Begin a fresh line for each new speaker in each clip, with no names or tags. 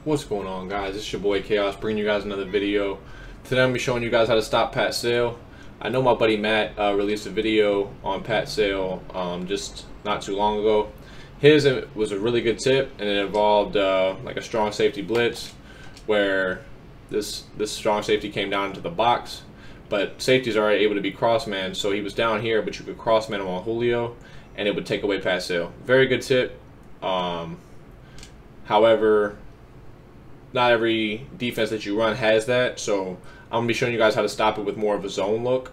What's going on, guys? It's your boy K-Aus bringing you guys another video. Today I'm going to be showing you guys how to stop Pat Sale. I know my buddy Matt released a video on Pat Sale just not too long ago. His was a really good tip, and it involved like a strong safety blitz where this strong safety came down into the box, but safeties are able to be cross-man, so he was down here, but you could cross-man him on Julio, and it would take away Pat Sale. Very good tip. However, not every defense that you run has that, so I'm going to be showing you guys how to stop it with more of a zone look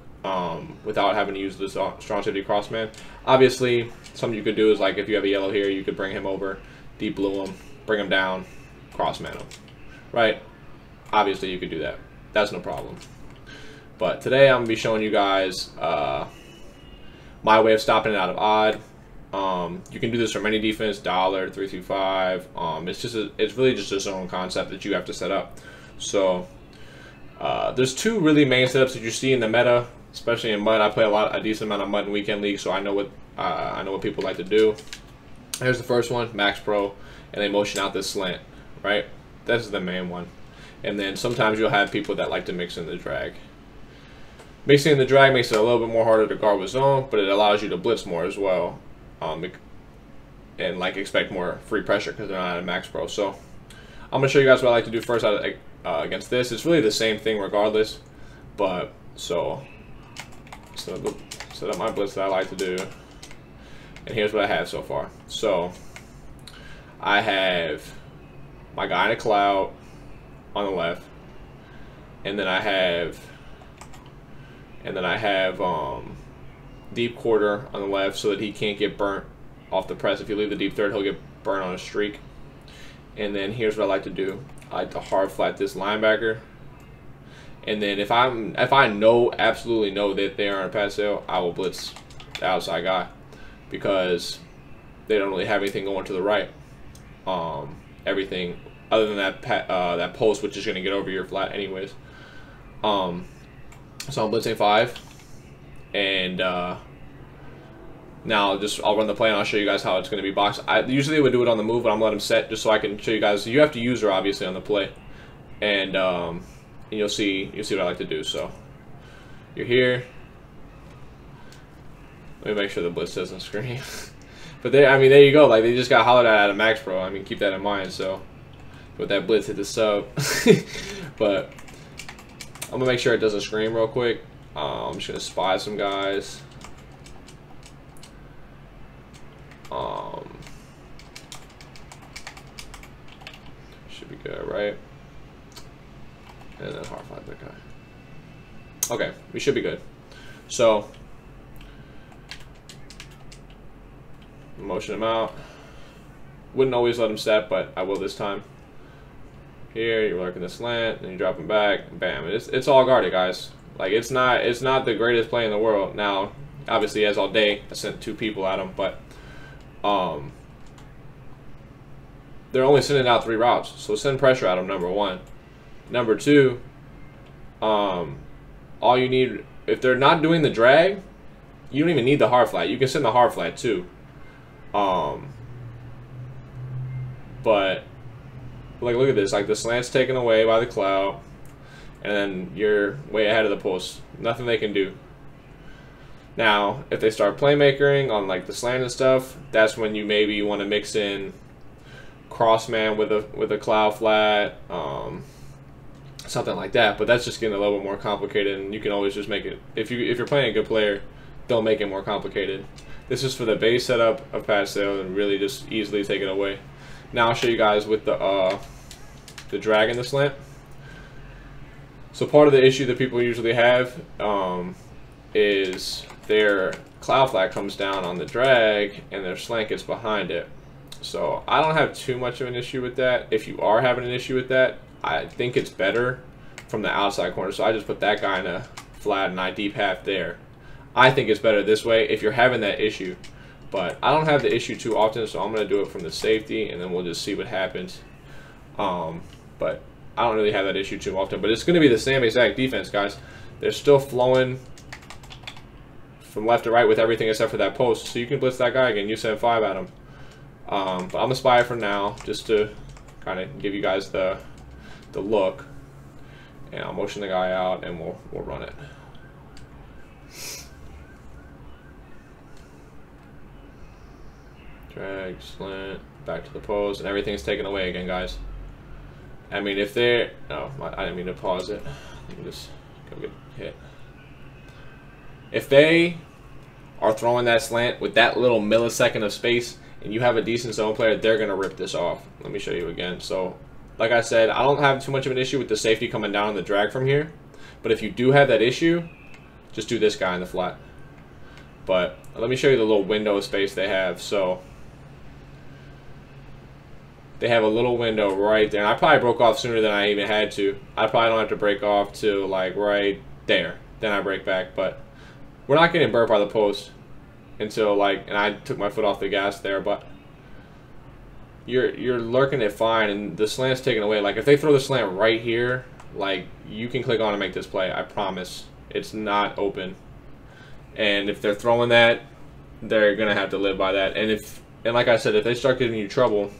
without having to use this strong safety crossman. Obviously, something you could do is, like, if you have a yellow here, you could bring him over, deep blue him, bring him down, crossman him, right? Obviously, you could do that. That's no problem. But today, I'm going to be showing you guys my way of stopping it out of odd. You can do this from any defense, dollar, 3-5. It's really just a zone concept that you have to set up. So there's two really main setups that you see in the meta, especially in mud. I play a decent amount of mud in weekend league, so I know what people like to do. Here's the first one, max pro, and they motion out this slant, right? That's the main one. And then sometimes you'll have people that like to mix in the drag. Mixing in the drag makes it a little bit more harder to guard with zone, but it allows you to blitz more as well. And like expect more free pressure because they're not at max pro. So I'm gonna show you guys what I like to do first against this. It's really the same thing regardless, but so set up my blitz that I like to do, and here's what I have so far. So I have my guy in a cloud on the left, and then I have deep quarter on the left so that he can't get burnt off the press. If you leave the deep third, he'll get burnt on a streak. And then here's what I like to do. I like to hard flat this linebacker. And then if I absolutely know that they are on a Pat Sale, I will blitz the outside guy because they don't really have anything going to the right. Everything other than that post, which is going to get over your flat anyways. So I'm blitzing 5. And now I'll run the play and I'll show you guys how it's going to be boxed. I usually would do it on the move, but I'm going to let him set just so I can show you guys. You have to use her obviously on the play, and you'll see what I like to do. So you're here. Let me make sure the blitz doesn't scream. But there you go. Like, they just got hollered at a max pro. I mean, keep that in mind. So with that blitz, hit the sub. But I'm gonna make sure it doesn't scream real quick. I'm just gonna spy some guys. Should be good, right? And then hard flat that guy. Okay, we should be good. So motion him out. Wouldn't always let him set, but I will this time. Here, you're working the slant, and you drop him back. Bam! It's all guarded, guys. Like, it's not the greatest play in the world. Now, obviously, as all day, I sent 2 people at him, but they're only sending out 3 routes, so send pressure at them. Number 1, number 2. All you need, if they're not doing the drag, you don't even need the hard flat. You can send the hard flat too. But like, look at this. Like, the slant's taken away by the cloud, and then you're way ahead of the post. Nothing they can do. Now, if they start playmakering on like the slant and stuff, that's when you maybe want to mix in crossman with a cloud flat, something like that. But that's just getting a little bit more complicated, and you can always just make it, if you're playing a good player, don't make it more complicated. This is for the base setup of Pat Sale, and really just easily take it away. Now I'll show you guys with the drag and the slant. So part of the issue that people usually have is their cloud flat comes down on the drag and their slant gets behind it. So I don't have too much of an issue with that. If you are having an issue with that, I think it's better from the outside corner. So I just put that guy in a flat and I deep half there. I think it's better this way if you're having that issue. But I don't have the issue too often, so I'm going to do it from the safety, and then we'll just see what happens. But I don't really have that issue too often. But it's going to be the same exact defense, guys. They're still flowing from left to right with everything except for that post. So you can blitz that guy again. You send 5 at him. But I'm going to spy it for now, just to kind of give you guys the look. And I'll motion the guy out, and we'll run it. Drag, slant, back to the pose, and everything's taken away again, guys. I mean, if they're... Oh, I didn't mean to pause it. Let me just go get hit. If they are throwing that slant with that little millisecond of space, and you have a decent zone player, they're going to rip this off. Let me show you again. So, like I said, I don't have too much of an issue with the safety coming down on the drag from here. But if you do have that issue, just do this guy in the flat. But let me show you the little window of space they have. So they have a little window right there. And I probably broke off sooner than I even had to. I probably don't have to break off to like right there. Then I break back. But we're not getting burnt by the post until like, and I took my foot off the gas there, but you're lurking it fine, and the slant's taken away. Like if they throw the slant right here, like you can click on and make this play. I promise. It's not open. And if they're throwing that, they're gonna have to live by that. And like I said, if they start giving you trouble,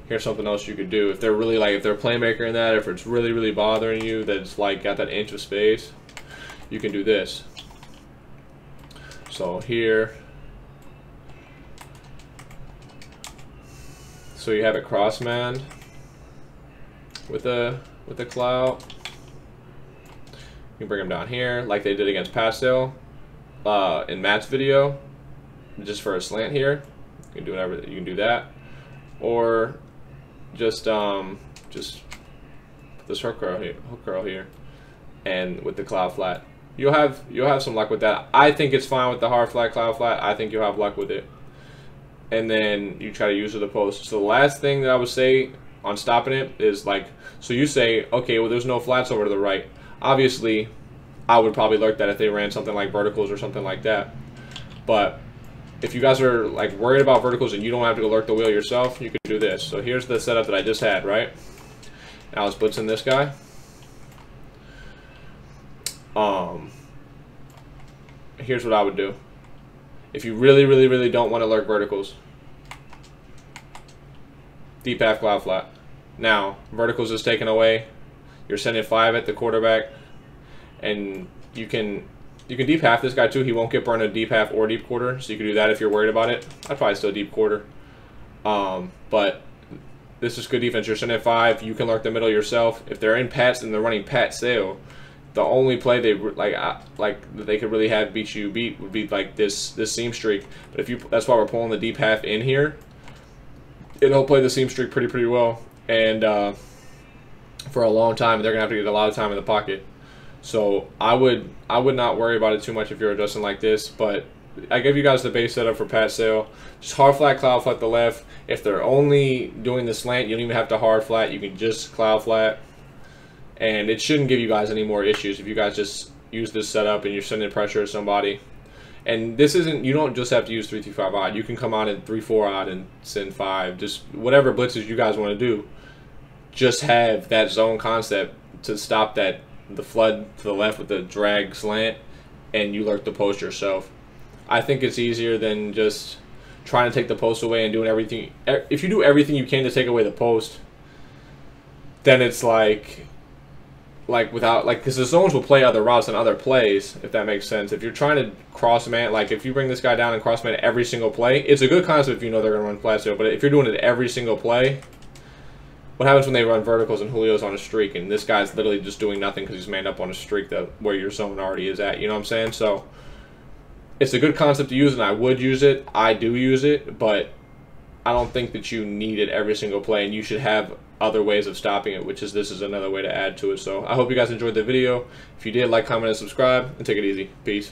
here's something else you could do. If they're really like, if they're a playmaker in that, if it's really bothering you, that it's like got that inch of space, you can do this. So here, so you have it cross-manned with a clout. You can bring them down here like they did against Pastel in Matt's video, just for a slant here. You can do whatever, you can do that, or just put this hook curl here, and with the cloud flat, you'll have some luck with that. I think it's fine with the hard flat, cloud flat. I think you'll have luck with it. And then you try to use it the post. So the last thing that I would say on stopping it is like, so you say, okay, well there's no flats over to the right. Obviously, I would probably lurk that if they ran something like verticals or something like that. But if you guys are like worried about verticals and you don't have to go lurk the wheel yourself, you could do this. So here's the setup that I just had, right? Now let's blitz in this guy. Here's what I would do. If you really don't want to lurk verticals, deep half cloud flat. Now verticals is taken away. You're sending 5 at the quarterback, and you can deep half this guy too. He won't get burned a deep half or deep quarter, so you can do that if you're worried about it. I'd probably still deep quarter. But this is good defense. You're sending 5. You can lurk the middle yourself. If they're in Pats and they're running Pat Sale, the only play they like they could really have beat would be like this seam streak. But if you, that's why we're pulling the deep half in here. It'll play the seam streak pretty well, and for a long time. They're gonna have to get a lot of time in the pocket. So I would not worry about it too much if you're adjusting like this. But I give you guys the base setup for Pat Sale. Just hard flat, cloud flat the left. If they're only doing the slant, you don't even have to hard flat. You can just cloud flat. And it shouldn't give you guys any more issues if you guys just use this setup and you're sending pressure at somebody. And this isn't, you don't just have to use 3-3-5 odd. You can come on in 3-4 odd and send 5. Just whatever blitzes you guys want to do. Just have that zone concept to stop the flood to the left with the drag slant, and you lurk the post yourself. I think it's easier than just trying to take the post away and doing everything. If you do everything you can to take away the post, then it's without, because the zones will play other routes and other plays, if that makes sense. If you're trying to cross man, like if you bring this guy down and cross man every single play, it's a good concept if you know they're going to run flat sale. But if you're doing it every single play, what happens when they run verticals and Julio's on a streak and this guy's literally just doing nothing because he's manned up on a streak where your zone already is at? You know what I'm saying? So it's a good concept to use, and I would use it. I do use it, but I don't think that you need it every single play, and you should have other ways of stopping it, which is this is another way to add to it. So I hope you guys enjoyed the video. If you did, like, comment, and subscribe, and take it easy. Peace.